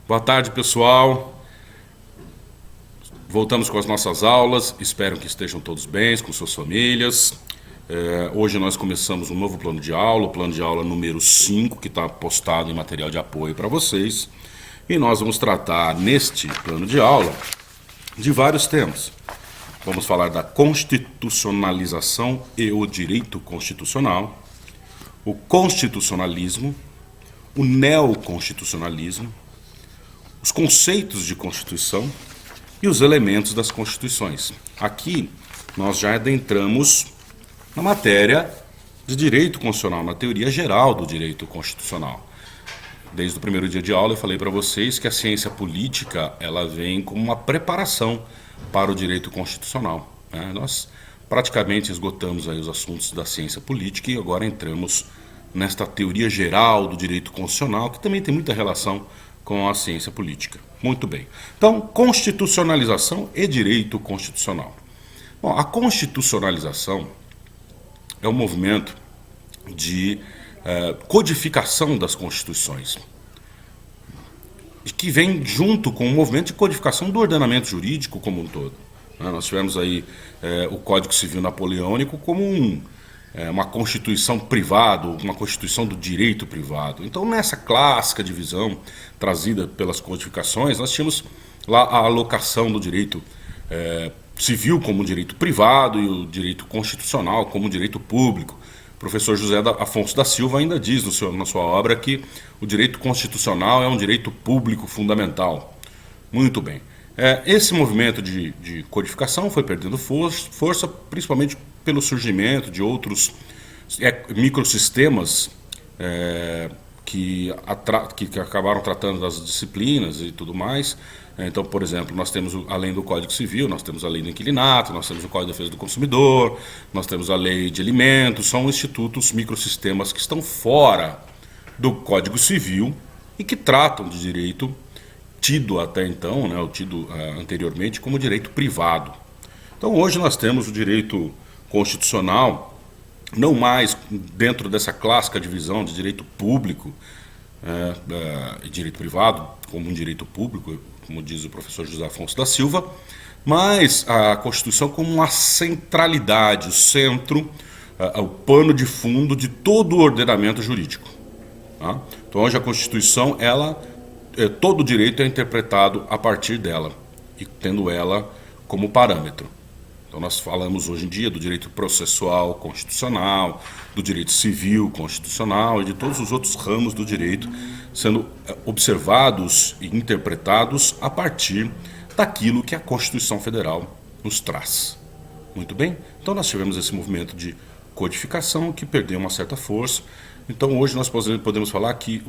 Boa tarde, pessoal. Voltamos com as nossas aulas. Espero que estejam todos bem, com suas famílias. Hoje nós começamos um novo plano de aula, o plano de aula número 5, que está postado em material de apoio para vocês. E nós vamos tratar neste plano de aula de vários temas. Vamos falar da constitucionalização e o direito constitucional, o constitucionalismo, o neoconstitucionalismo, os conceitos de Constituição e os elementos das Constituições. Aqui nós já adentramos na matéria de direito constitucional, na teoria geral do direito constitucional. Desde o primeiro dia de aula eu falei para vocês que a ciência política ela vem como uma preparação para o direito constitucional. Nós praticamente esgotamos aí os assuntos da ciência política e agora entramos nesta teoria geral do direito constitucional, que também tem muita relação com a ciência política. Muito bem. Então, constitucionalização e direito constitucional. Bom, a constitucionalização é um movimento de codificação das constituições, que vem junto com o movimento de codificação do ordenamento jurídico como um todo. Nós tivemos aí o Código Civil Napoleônico como uma constituição privada, uma constituição do direito privado. Então, nessa clássica divisão trazida pelas codificações, nós tínhamos lá a alocação do direito civil como direito privado e o direito constitucional como direito público. O professor José Afonso da Silva ainda diz na sua obra que o direito constitucional é um direito público fundamental. Muito bem. Esse movimento de codificação foi perdendo força, principalmente pelo surgimento de outros microsistemas que acabaram tratando das disciplinas e tudo mais. Então, por exemplo, nós temos, além do Código Civil, nós temos a Lei do Inquilinato, nós temos o Código de Defesa do Consumidor, nós temos a Lei de Alimentos, são institutos, microsistemas que estão fora do Código Civil e que tratam de direito tido até então, ou tido anteriormente como direito privado. Então, hoje nós temos o direito constitucional, não mais dentro dessa clássica divisão de direito público e direito privado, como um direito público, como diz o professor José Afonso da Silva, mas a Constituição como uma centralidade, o centro, o pano de fundo de todo o ordenamento jurídico. Então, hoje a Constituição, todo o direito é interpretado a partir dela, e tendo ela como parâmetro. Então, nós falamos hoje em dia do direito processual constitucional, do direito civil constitucional e de todos os outros ramos do direito sendo observados e interpretados a partir daquilo que a Constituição Federal nos traz. Muito bem? Então, nós tivemos esse movimento de codificação que perdeu uma certa força. Então, hoje nós podemos falar que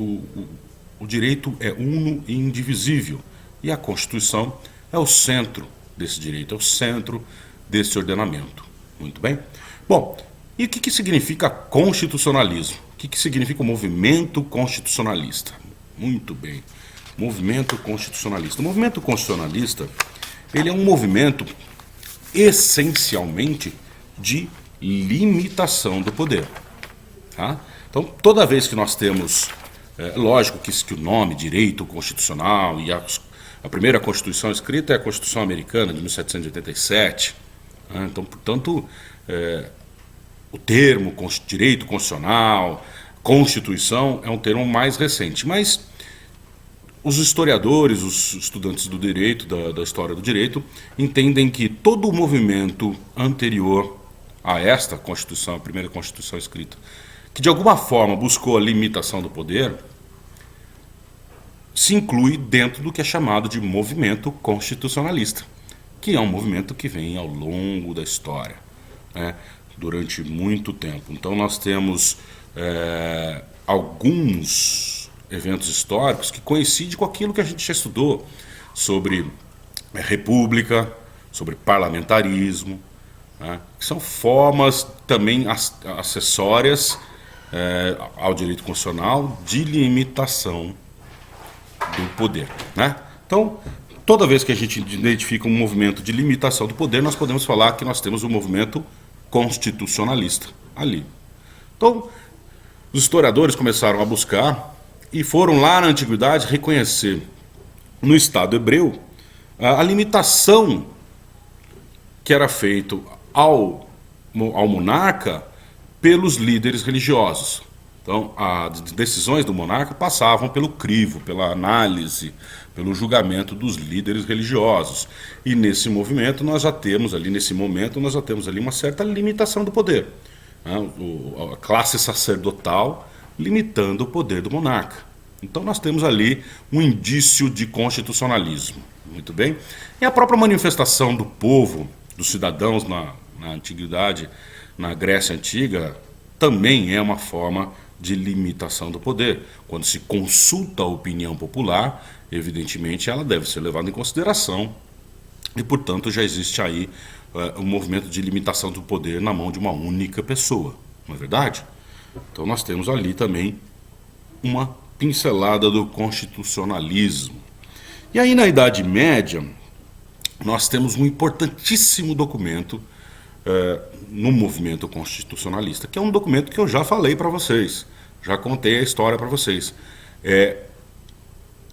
o direito é uno e indivisível e a Constituição é o centro desse direito, é o centro desse ordenamento. Muito bem? Bom, e o que significa constitucionalismo? O que significa o movimento constitucionalista? Muito bem, movimento constitucionalista. O movimento constitucionalista, ele é um movimento essencialmente de limitação do poder. Então, toda vez que nós temos, lógico que o nome direito constitucional e a primeira Constituição escrita é a Constituição Americana de 1787. Então, portanto, o termo direito constitucional, Constituição, é um termo mais recente. Mas os historiadores, os estudantes do direito, da história do direito, entendem que todo o movimento anterior a esta Constituição, a primeira Constituição escrita, que de alguma forma buscou a limitação do poder, se inclui dentro do que é chamado de movimento constitucionalista, que é um movimento que vem ao longo da história, durante muito tempo. Então, nós temos alguns eventos históricos que coincidem com aquilo que a gente já estudou sobre república, sobre parlamentarismo, que são formas também acessórias ao direito constitucional de limitação do poder. Então, toda vez que a gente identifica um movimento de limitação do poder, nós podemos falar que nós temos um movimento constitucionalista ali. Então, os historiadores começaram a buscar e foram lá na antiguidade reconhecer no Estado hebreu, a limitação que era feita ao monarca pelos líderes religiosos. Então, as decisões do monarca passavam pelo crivo, pela análise, pelo julgamento dos líderes religiosos. E nesse movimento nós já temos ali, uma certa limitação do poder. A classe sacerdotal limitando o poder do monarca. Então nós temos ali um indício de constitucionalismo. Muito bem? E a própria manifestação do povo, dos cidadãos na antiguidade, na Grécia Antiga, também é uma forma de limitação do poder. Quando se consulta a opinião popular, evidentemente ela deve ser levada em consideração e, portanto, já existe aí um movimento de limitação do poder na mão de uma única pessoa, não é verdade? Então nós temos ali também uma pincelada do constitucionalismo. E aí na Idade Média nós temos um importantíssimo documento no movimento constitucionalista, que é um documento que eu já falei para vocês, já contei a história para vocês. É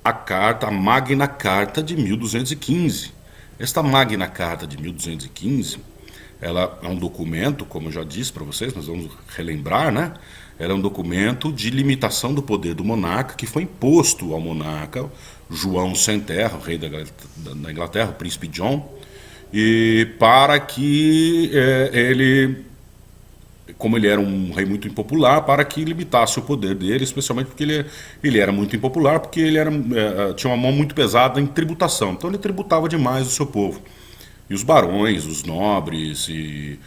a Magna Carta de 1215. Esta Magna Carta de 1215, ela é um documento, como eu já disse para vocês, nós vamos relembrar, né? Ela é um documento de limitação do poder do monarca, que foi imposto ao monarca João Sem Terra, o rei da Inglaterra, o príncipe John, e para que ele, como ele era um rei muito impopular, para que limitasse o poder dele, especialmente porque ele era muito impopular, porque ele tinha uma mão muito pesada em tributação, então ele tributava demais o seu povo. E os barões, os nobres e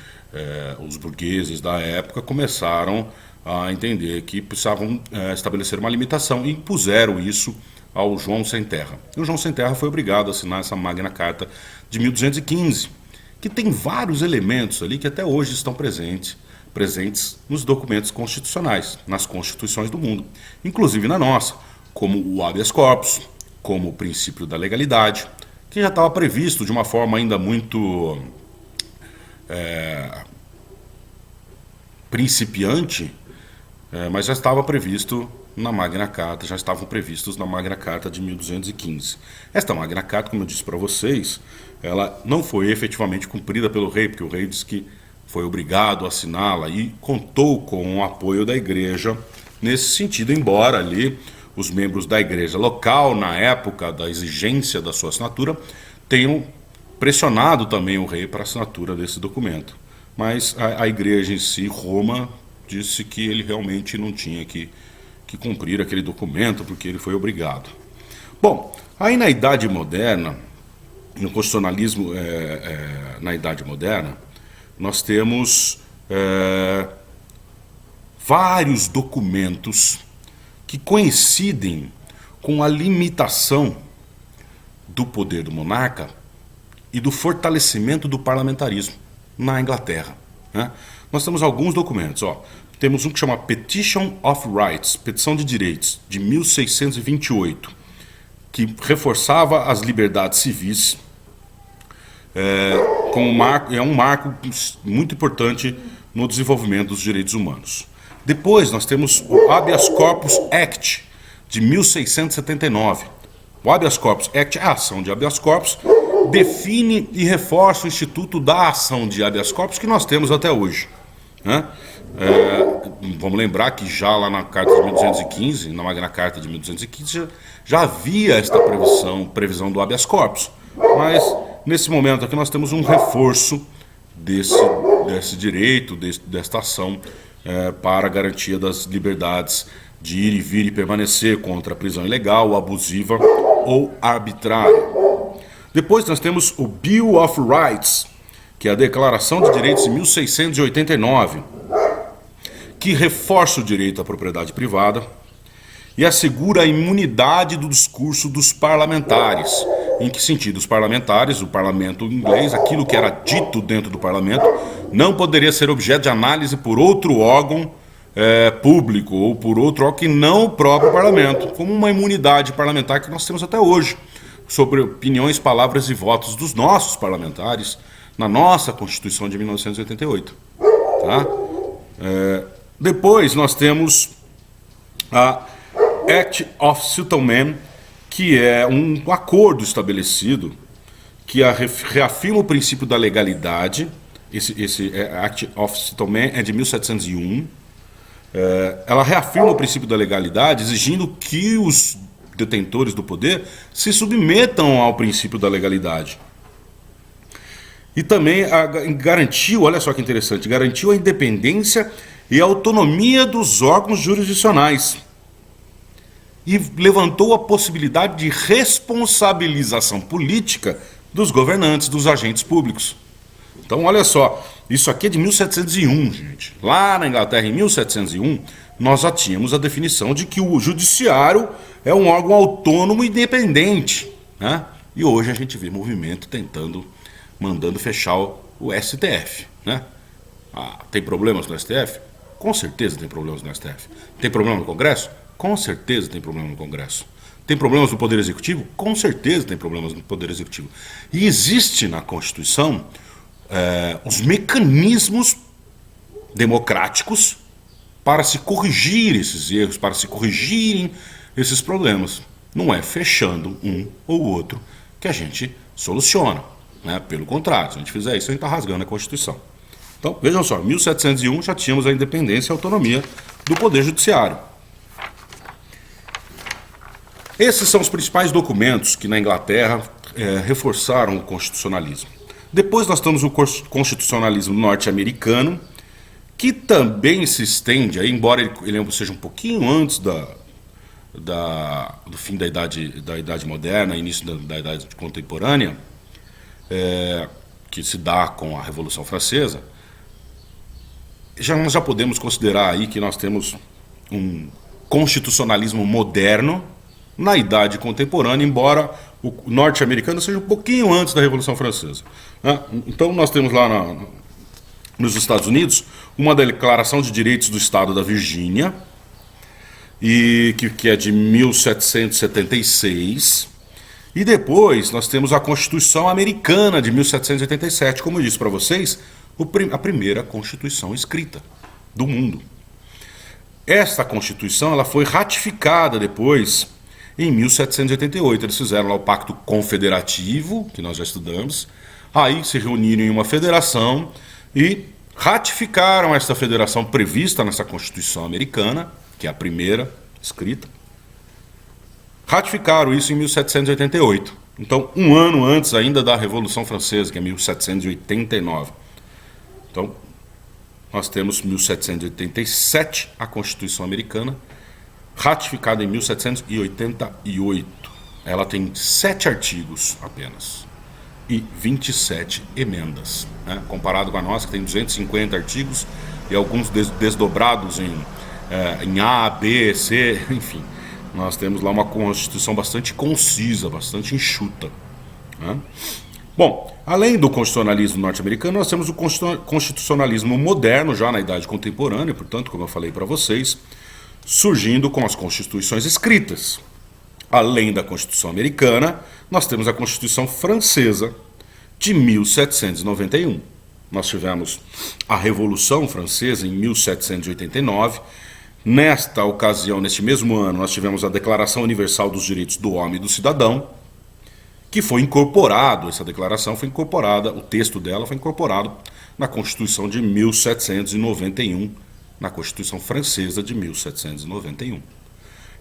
os burgueses da época começaram a entender que precisavam estabelecer uma limitação e impuseram isso ao João Sem Terra. E o João Sem Terra foi obrigado a assinar essa Magna Carta de 1215, que tem vários elementos ali que até hoje estão presentes nos documentos constitucionais, nas constituições do mundo, inclusive na nossa, como o habeas corpus, como o princípio da legalidade, que já estava previsto de uma forma ainda muito principiante, mas já estava previsto na Magna Carta, já estavam previstos na Magna Carta de 1215. Esta Magna Carta, como eu disse para vocês, ela não foi efetivamente cumprida pelo rei, porque o rei disse que foi obrigado a assiná-la e contou com o apoio da igreja nesse sentido, embora ali os membros da igreja local, na época da exigência da sua assinatura, tenham pressionado também o rei para a assinatura desse documento. Mas a igreja em si, Roma, disse que ele realmente não tinha que cumprir aquele documento, porque ele foi obrigado. Bom, aí na Idade Moderna, no constitucionalismo na Idade Moderna, nós temos vários documentos que coincidem com a limitação do poder do monarca e do fortalecimento do parlamentarismo na Inglaterra, né? Nós temos alguns documentos, temos um que chama Petition of Rights, Petição de Direitos, de 1628, que reforçava as liberdades civis, é um marco muito importante no desenvolvimento dos direitos humanos. Depois nós temos o Habeas Corpus Act, de 1679. O Habeas Corpus Act, a ação de habeas corpus, define e reforça o instituto da ação de habeas corpus que nós temos até hoje, né? Vamos lembrar que já lá na Carta de 1215, na Magna Carta de 1215, já havia esta previsão do habeas corpus. Mas nesse momento aqui nós temos um reforço desse direito, desta ação para a garantia das liberdades de ir e vir e permanecer contra a prisão ilegal, abusiva ou arbitrária. Depois nós temos o Bill of Rights, que é a Declaração de Direitos de 1689, que reforça o direito à propriedade privada e assegura a imunidade do discurso dos parlamentares. Em que sentido? Os parlamentares, o parlamento inglês, aquilo que era dito dentro do parlamento, não poderia ser objeto de análise por outro órgão público ou por outro órgão que não o próprio parlamento, como uma imunidade parlamentar que nós temos até hoje, sobre opiniões, palavras e votos dos nossos parlamentares na nossa Constituição de 1988. Tá? Depois nós temos a Act of Settlement, que é um acordo estabelecido que reafirma o princípio da legalidade. Esse Act of Settlement é de 1701. Ela reafirma o princípio da legalidade, exigindo que os detentores do poder se submetam ao princípio da legalidade. E também garantiu, olha só que interessante, garantiu a independência e a autonomia dos órgãos jurisdicionais. E levantou a possibilidade de responsabilização política dos governantes, dos agentes públicos. Então, olha só, isso aqui é de 1701, gente. Lá na Inglaterra, em 1701, nós já tínhamos a definição de que o judiciário é um órgão autônomo e independente, né? E hoje a gente vê movimento mandando fechar o STF, né? Tem problemas no STF? Com certeza tem problemas no STF. Tem problema no Congresso? Com certeza tem problema no Congresso. Tem problemas no Poder Executivo? Com certeza tem problemas no Poder Executivo. E existe na Constituição os mecanismos democráticos para se corrigir esses erros, para se corrigirem esses problemas. Não é fechando um ou outro que a gente soluciona, né? Pelo contrário, se a gente fizer isso, a gente está rasgando a Constituição. Então, vejam só, em 1701 já tínhamos a independência e a autonomia do Poder Judiciário. Esses são os principais documentos que na Inglaterra reforçaram o constitucionalismo. Depois nós temos o constitucionalismo norte-americano, que também se estende, embora ele seja um pouquinho antes do fim da idade moderna, início da idade contemporânea, que se dá com a Revolução Francesa. Nós já podemos considerar aí que nós temos um constitucionalismo moderno na idade contemporânea, embora o norte-americano seja um pouquinho antes da Revolução Francesa, né? Então nós temos lá nos Estados Unidos uma Declaração de Direitos do Estado da Virgínia, que é de 1776, e depois nós temos a Constituição Americana de 1787, como eu disse para vocês, a primeira Constituição escrita do mundo. Esta Constituição ela foi ratificada depois em 1788. Eles fizeram lá o Pacto Confederativo, que nós já estudamos, aí se reuniram em uma federação e ratificaram esta federação prevista nessa Constituição Americana, que é a primeira escrita. Ratificaram isso em 1788. Então, um ano antes ainda da Revolução Francesa, que é 1789. Então, nós temos 1787, a Constituição Americana, ratificada em 1788. Ela tem 7 artigos apenas e 27 emendas, né? Comparado com a nossa, que tem 250 artigos e alguns desdobrados em A, B, C, enfim. Nós temos lá uma Constituição bastante concisa, bastante enxuta, né? Bom, além do constitucionalismo norte-americano, nós temos o constitucionalismo moderno, já na idade contemporânea, portanto, como eu falei para vocês, surgindo com as constituições escritas. Além da Constituição Americana, nós temos a Constituição Francesa de 1791. Nós tivemos a Revolução Francesa em 1789. Nesta ocasião, neste mesmo ano, nós tivemos a Declaração Universal dos Direitos do Homem e do Cidadão, que foi incorporado, essa declaração foi incorporada, o texto dela foi incorporado na Constituição de 1791, na Constituição Francesa de 1791.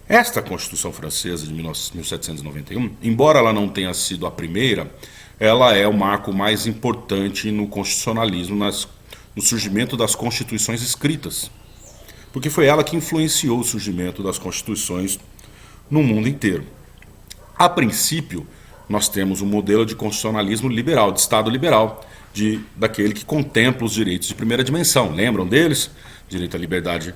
Esta Constituição Francesa de 1791, embora ela não tenha sido a primeira, ela é o marco mais importante no constitucionalismo, no surgimento das constituições escritas, porque foi ela que influenciou o surgimento das constituições no mundo inteiro. A princípio, nós temos um modelo de constitucionalismo liberal, de Estado liberal, daquele que contempla os direitos de primeira dimensão. Lembram deles? Direito à liberdade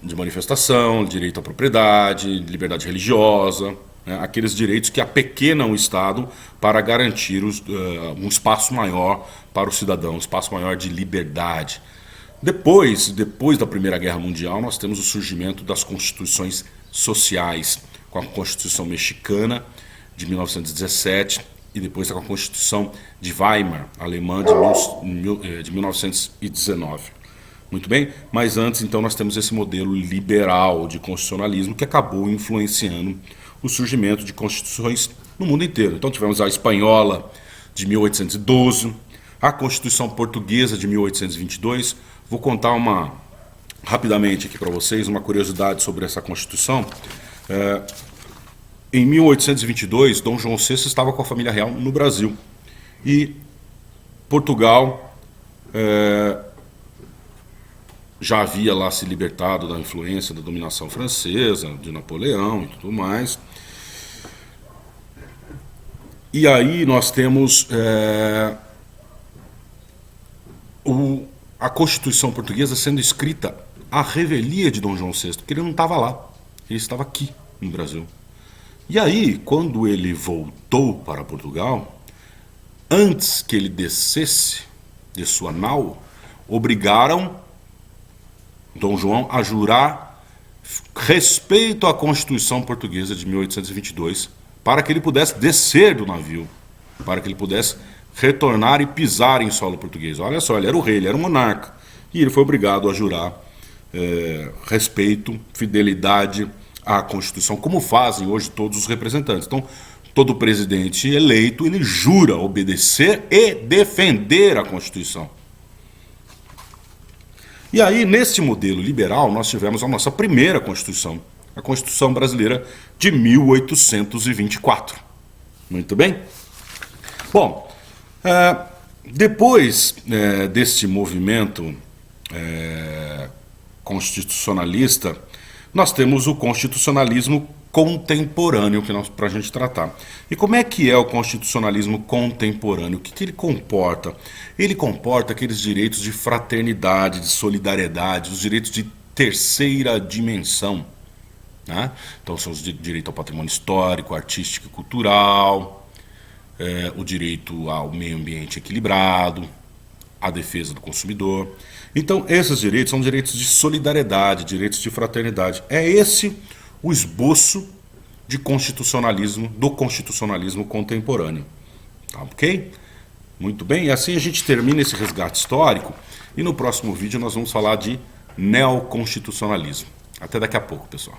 de manifestação, direito à propriedade, liberdade religiosa, né? Aqueles direitos que apequenam o Estado para garantir um espaço maior para o cidadão, um espaço maior de liberdade. Depois da Primeira Guerra Mundial, nós temos o surgimento das constituições sociais, com a Constituição Mexicana de 1917 e depois com a Constituição de Weimar, alemã, de 1919. Muito bem? Mas antes, então, nós temos esse modelo liberal de constitucionalismo que acabou influenciando o surgimento de constituições no mundo inteiro. Então tivemos a espanhola de 1812, a Constituição Portuguesa de 1822. Vou contar rapidamente aqui para vocês uma curiosidade sobre essa Constituição. Em 1822, Dom João VI estava com a família real no Brasil. E Portugal já havia lá se libertado da influência da dominação francesa, de Napoleão e tudo mais. E aí nós temos a Constituição Portuguesa sendo escrita à revelia de Dom João VI, porque ele não estava lá, ele estava aqui no Brasil. E aí, quando ele voltou para Portugal, antes que ele descesse de sua nau, obrigaram Dom João a jurar respeito à Constituição Portuguesa de 1822, para que ele pudesse descer do navio, para que ele pudesse retornar e pisar em solo português. Olha só, ele era o rei, ele era o monarca, e ele foi obrigado a jurar respeito, fidelidade à Constituição, como fazem hoje todos os representantes. Então, todo presidente eleito, ele jura obedecer e defender a Constituição. E aí, nesse modelo liberal, nós tivemos a nossa primeira Constituição, a Constituição Brasileira de 1824. Muito bem? Bom, depois deste movimento constitucionalista, nós temos o constitucionalismo contemporâneo para a gente tratar. E como é que é o constitucionalismo contemporâneo? O que ele comporta? Ele comporta aqueles direitos de fraternidade, de solidariedade, os direitos de terceira dimensão, né? Então são os direito ao patrimônio histórico, artístico e cultural, o direito ao meio ambiente equilibrado, a defesa do consumidor. Então esses direitos são direitos de solidariedade, direitos de fraternidade. É esse o esboço de constitucionalismo, do constitucionalismo contemporâneo. Tá ok? Muito bem, e assim a gente termina esse resgate histórico e no próximo vídeo nós vamos falar de neoconstitucionalismo. Até daqui a pouco, pessoal.